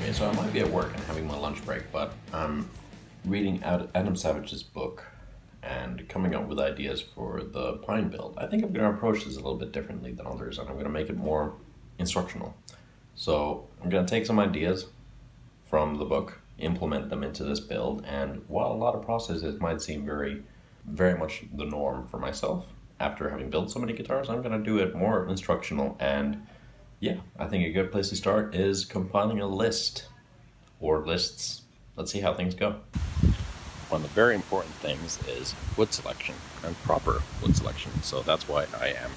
Okay, so I might be at work and having my lunch break, but I'm reading Adam Savage's book and coming up with ideas for the pine build. I think I'm going to approach this a little bit differently than others, and I'm going to make it more instructional. So I'm going to take some ideas from the book, implement them into this build, and while a lot of processes might seem very much the norm for myself, after having built so many guitars, I'm going to do it more instructional. And yeah, I think a good place to start is compiling a list or lists. Let's see how things go. One of the very important things is wood selection and proper wood selection. So that's why I am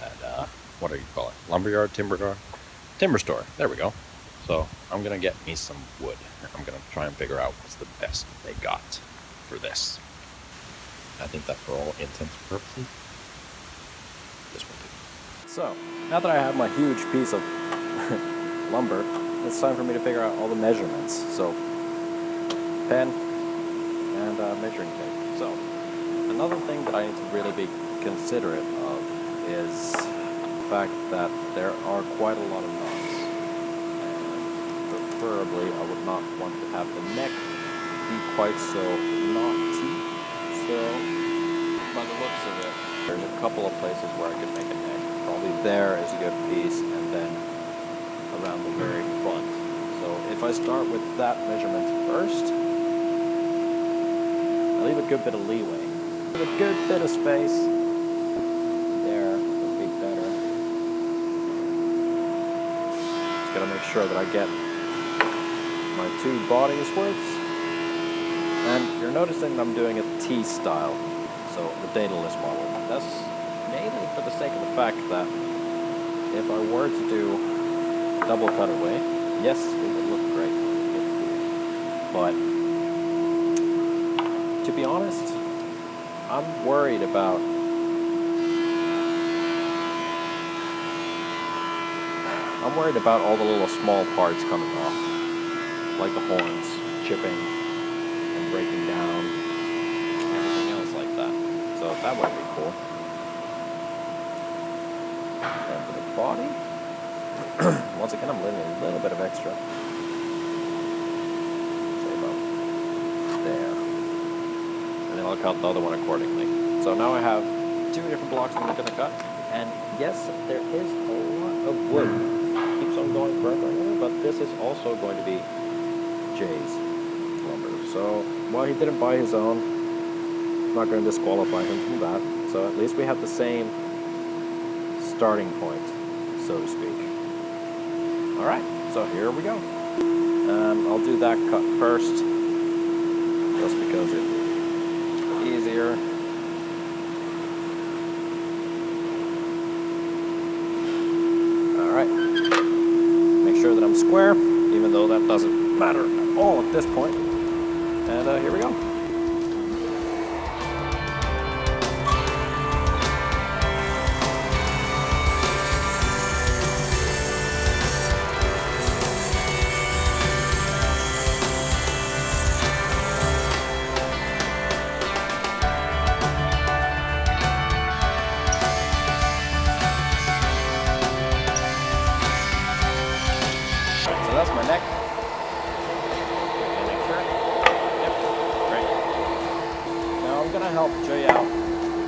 at, what do you call it? Lumberyard, timber store. There we go. So I'm going to get me some wood. I'm going to try and figure out what's the best they got for this. I think that for all intents and purposes, this will do. So, now that I have my huge piece of lumber, it's time for me to figure out all the measurements. So, pen and measuring tape. So, another thing that I need to really be considerate of is the fact that there are quite a lot of knots. And preferably, I would not want to have the neck be quite so knotty. So, by the looks of it, there's a couple of places where I could make a neck. Probably there is a good piece, and then around the very front. So if I start with that measurement first, I leave a good bit of leeway. With a good bit of space, there would be better. Just gotta make sure that I get my two bodies worth. And you're noticing I'm doing a T style, so the dataless model. That's mainly for the sake of the fact that if I were to do double cutaway, yes, it would look great. But to be honest, I'm worried about all the little small parts coming off, like the horns chipping and breaking down, everything else like that. So that would be cool. And for the body, once again, I'm leaving a little bit of extra. Say about there. And then I'll cut the other one accordingly. So now I have two different blocks that I'm going to cut. And yes, there is a lot of wood. It keeps on going forever, but this is also going to be Jay's lumber. So while he didn't buy his own, I'm not going to disqualify him from that. So at least we have the same starting point, so to speak. Alright, so here we go. I'll do that cut first, just because it's easier. Alright, make sure that I'm square, even though that doesn't matter at all at this point. And here we go. So that's my neck. Gonna help Jay out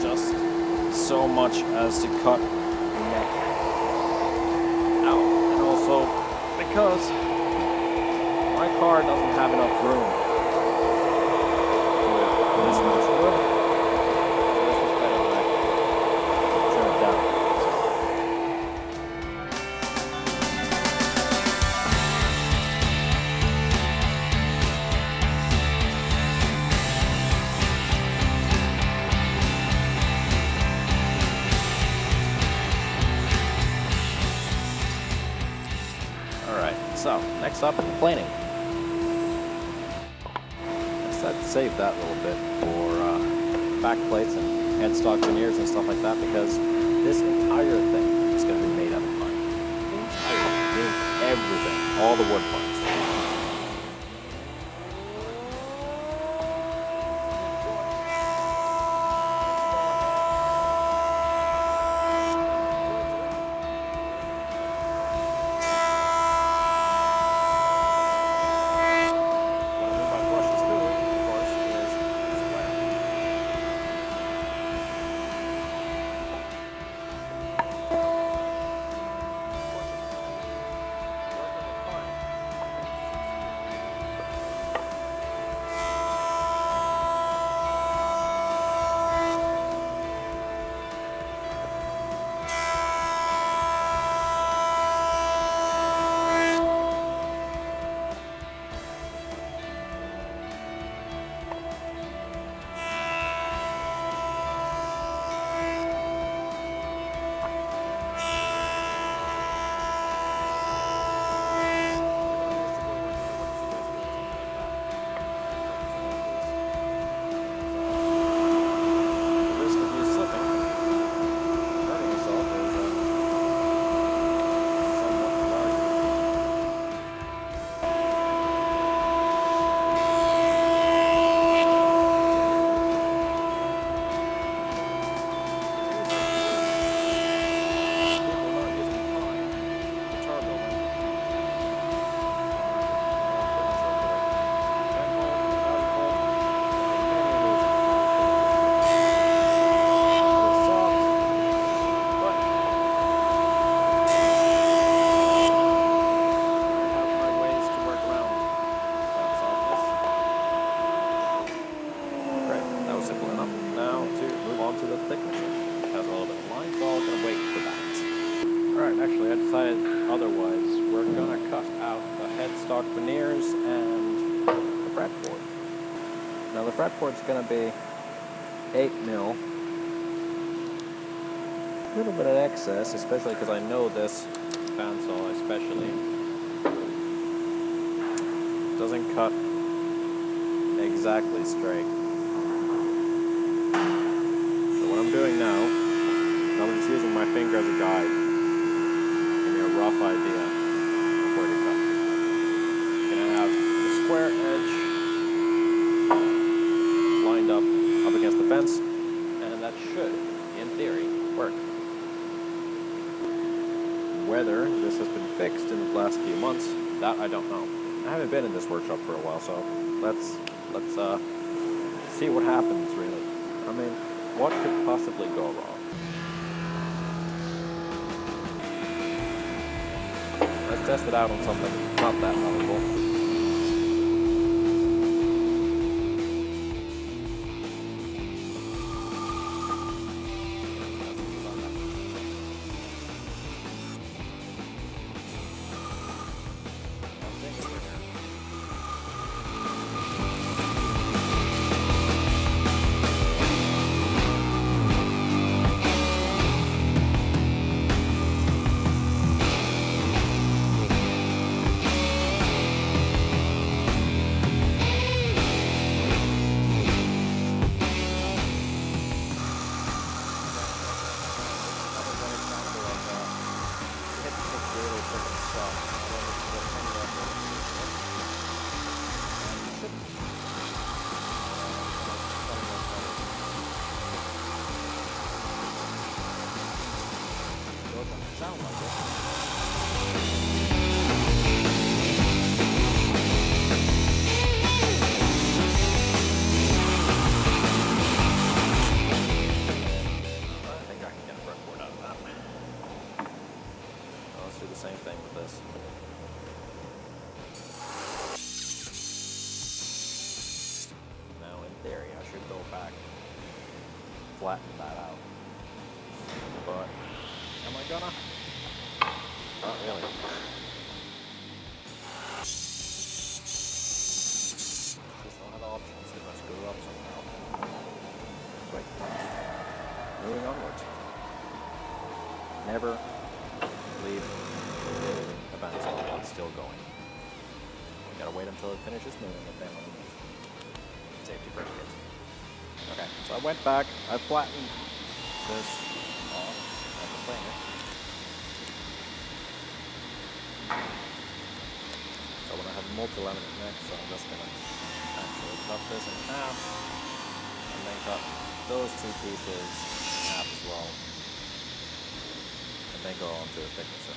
just so much as to cut the neck out, and also because my car doesn't have enough room for this much wood. So this is better than I trim it down. So, next up, planing. I decided to save that a little bit for back plates and headstock veneers and stuff like that, because this entire thing is going to be made out of pine. The entire thing, everything, all the wood parts. we had decided otherwise. We're gonna cut out the headstock veneers and the fretboard. Now the fretboard's gonna be 8mm. A little bit of excess, especially because I know this bandsaw especially doesn't cut exactly straight. So what I'm doing now, I'm just using my finger as a guide. Give me a rough idea of where to cut. Gonna have the square edge lined up against the fence, and that should, in theory, work. Whether this has been fixed in the last few months, that I don't know. I haven't been in this workshop for a while, so let's see what happens, really. I mean, what could possibly go wrong? Let's test it out on something not that valuable. Sound like it. Same thing with this. Now in theory I should go back, flatten that out. But am I gonna? Not really. Just don't have options if I screw up somehow. Wait. Moving onwards. Never leave the bandsaw while it's still going. We gotta wait until it finishes moving and then safety first, kids. Okay, so I went back, I flattened this off at the planer. So when I have multi-laminate next, so I'm just gonna actually cut this in half and then cut those two pieces in half as well. And then go on to the thicknesser.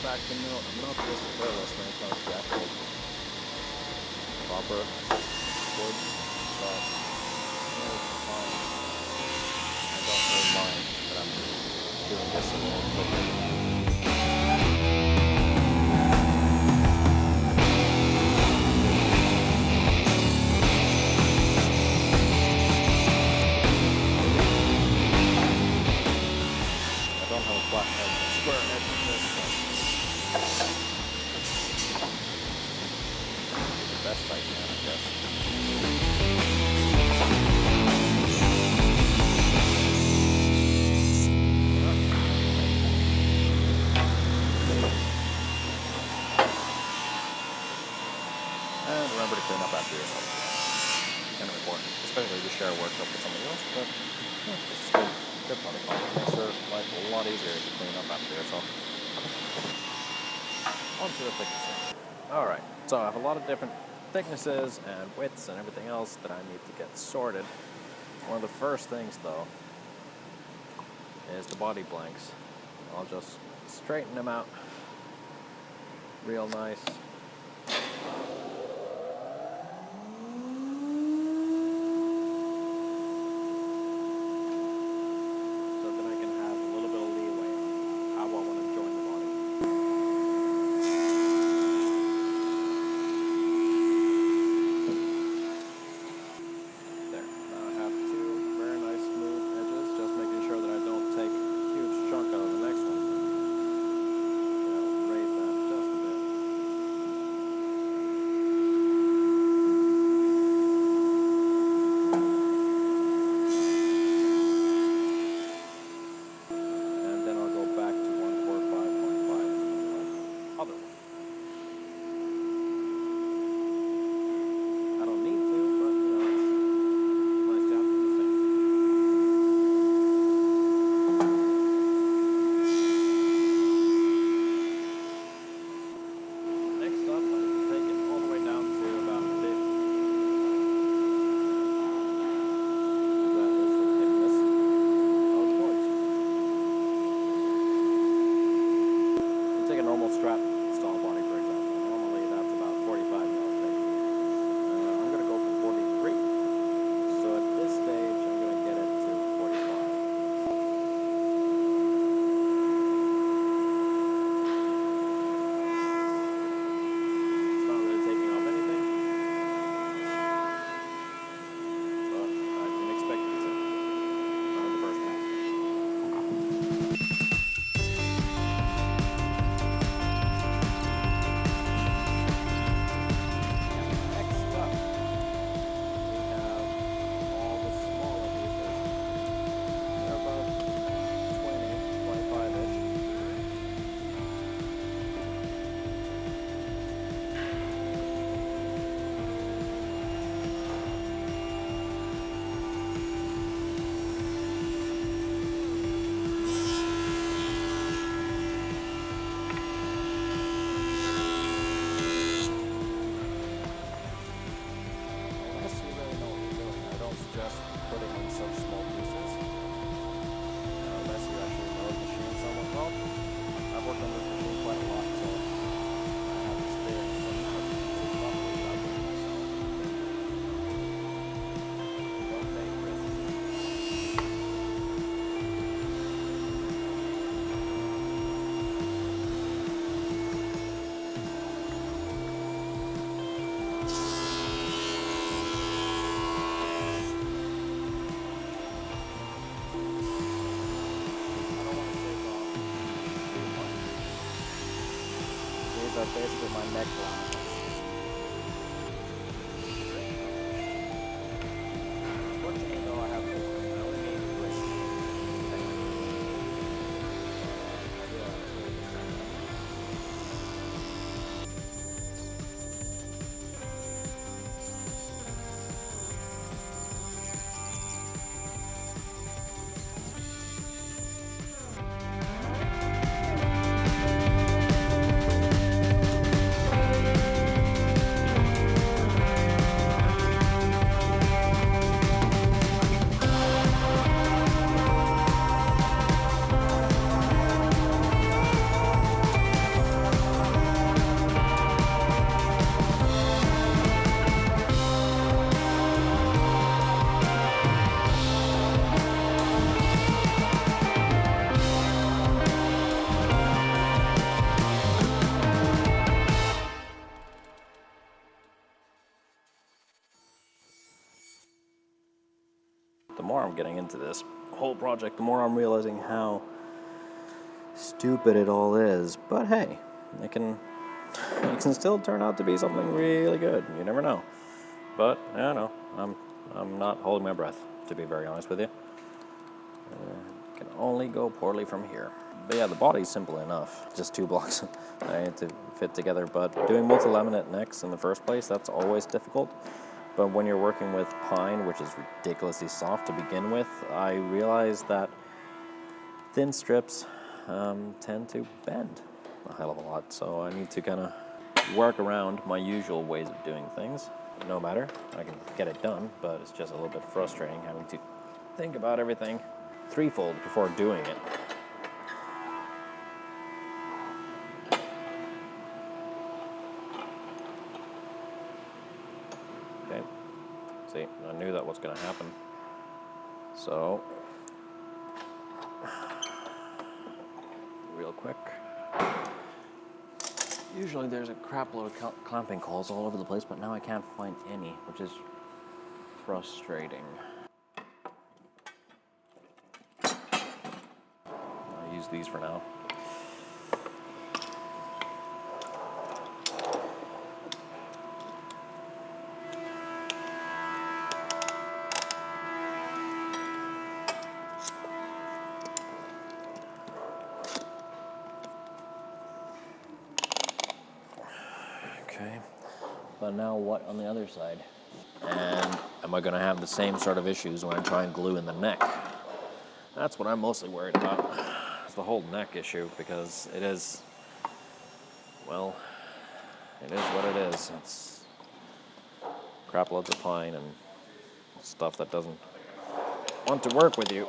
Back to note, I'm not just careless when it comes to actual proper wood, but fine. I don't really mind that I'm doing this a little quicker. I don't have a flat edge, a square edge with this, so best I can, I guess. And remember to clean up after yourself. Kind of important, especially if you share a workshop with somebody else, but yeah, it's just good protocol. It makes your life a lot easier to clean up after yourself. On to the thicknesser. Alright, so I have a lot of different thicknesses and widths and everything else that I need to get sorted. One of the first things though is the body blanks. I'll just straighten them out real nice normal strap stall body, for example, normally that's about 45 mil thick. I'm going to go for 43. So at this stage, I'm going to get it to 45. It's not really taking off anything, but I didn't expect it to. Not the first pass. Next up, we have all the smaller pieces. They're about 20, 25-ish. Unless you really know what you're doing, I don't suggest putting in such small pieces. Unless you actually know the machine somewhat well. I've worked on this machine quite a lot, so I have experience on how to use it properly without doing it myself. Don't take risks. I don't want to take off too much. These are basically my neck laminate. Fortunately, though, I have four. I only need three. The more I'm getting into this whole project, the more I'm realizing how stupid it all is. But hey, it can still turn out to be something really good. You never know. But I don't know. I'm not holding my breath, to be very honest with you. Can only go poorly from here. But yeah, the body's simple enough. Just 2 blocks I need to fit together. But doing multi-laminate necks in the first place, that's always difficult. But when you're working with pine, which is ridiculously soft to begin with, I realized that thin strips tend to bend a hell of a lot. So I need to kind of work around my usual ways of doing things. No matter, I can get it done, but it's just a little bit frustrating having to think about everything threefold before doing it. Okay, see, I knew that was going to happen. So, real quick. Usually there's a crap load of clamping calls all over the place, but now I can't find any, which is frustrating. I'll use these for now. Okay, but now what on the other side? And am I going to have the same sort of issues when I try and glue in the neck? That's what I'm mostly worried about. It's the whole neck issue, because it is, well, it is what it is. It's crap loads of pine and stuff that doesn't want to work with you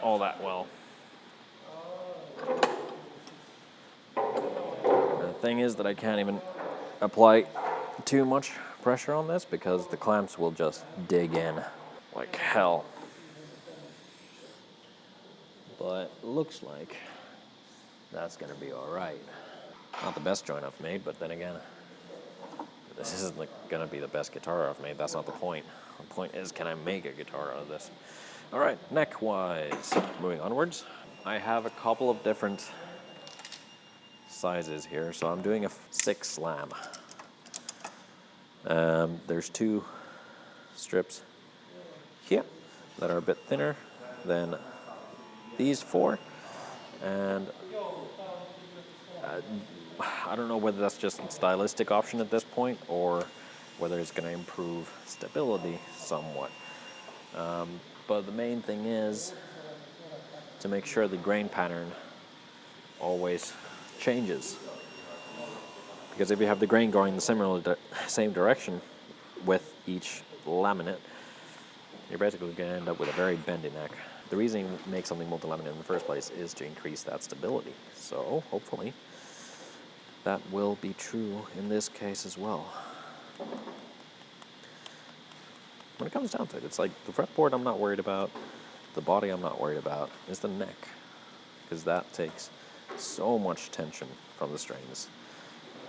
all that well. thing is that I can't even apply too much pressure on this because the clamps will just dig in like hell. But it looks like that's gonna be all right. Not the best joint I've made, but then again, this isn't like gonna be the best guitar I've made. That's not the point. The point is, can I make a guitar out of this? All right, neck-wise, moving onwards. I have a couple of different sizes here, so I'm doing a 6 slam. There's 2 strips here that are a bit thinner than these 4, and I don't know whether that's just a stylistic option at this point or whether it's going to improve stability somewhat. But the main thing is to make sure the grain pattern always changes. Because if you have the grain going the same direction with each laminate, you're basically going to end up with a very bendy neck. The reason you make something multi-laminate in the first place is to increase that stability. So hopefully that will be true in this case as well. When it comes down to it, it's like the fretboard I'm not worried about, the body I'm not worried about, is the neck. Because that takes so much tension from the strings.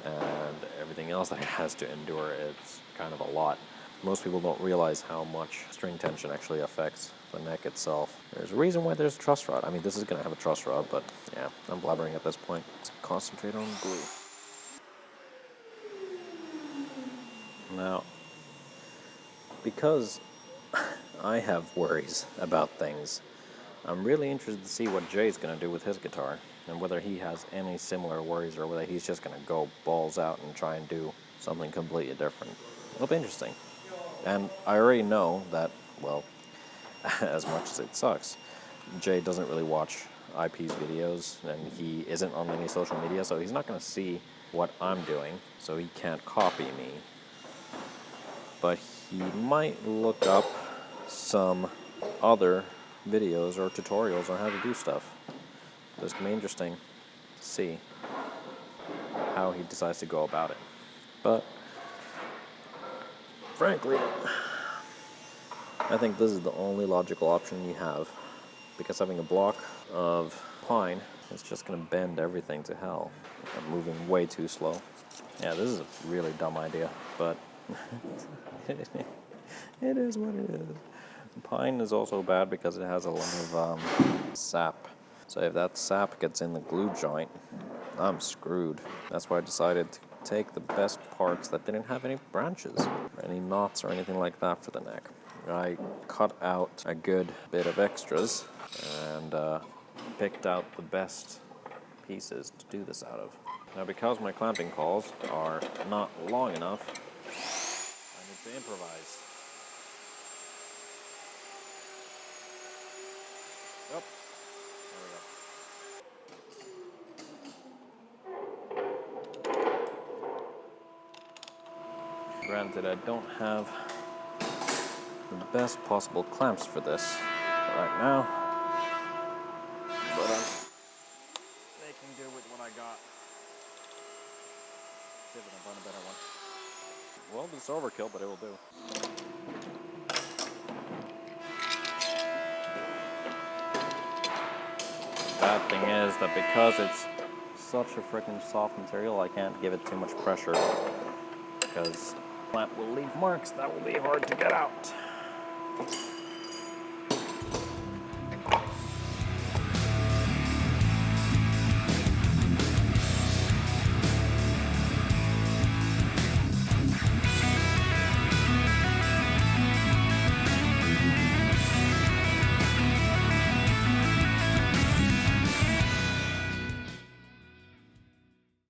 And everything else that it has to endure, it's kind of a lot. Most people don't realize how much string tension actually affects the neck itself. There's a reason why there's a truss rod. I mean, this is going to have a truss rod, but yeah, I'm blabbering at this point. Let's concentrate on glue. Now, because I have worries about things, I'm really interested to see what Jay's going to do with his guitar, and whether he has any similar worries or whether he's just going to go balls out and try and do something completely different. It'll be interesting. And I already know that, well, as much as it sucks, Jay doesn't really watch IP's videos, and he isn't on any social media, so he's not going to see what I'm doing, so he can't copy me. But he might look up some other videos or tutorials on how to do stuff. It's going to be interesting to see how he decides to go about it. But frankly, I think this is the only logical option you have, because having a block of pine is just going to bend everything to hell. I'm moving way too slow. Yeah, this is a really dumb idea, but it is what it is. Pine is also bad because it has a lot of sap. So if that sap gets in the glue joint, I'm screwed. That's why I decided to take the best parts that didn't have any branches, or any knots or anything like that for the neck. I cut out a good bit of extras and picked out the best pieces to do this out of. Now, because my clamping calls are not long enough, I need to improvise. Yep. There we go. Granted, I don't have the best possible clamps for this right now, but I'm making do with what I got. See if I can find a better one. Well, it's overkill, but it will do. The bad thing is that because it's such a freaking soft material, I can't give it too much pressure, because the clamp will leave marks that will be hard to get out.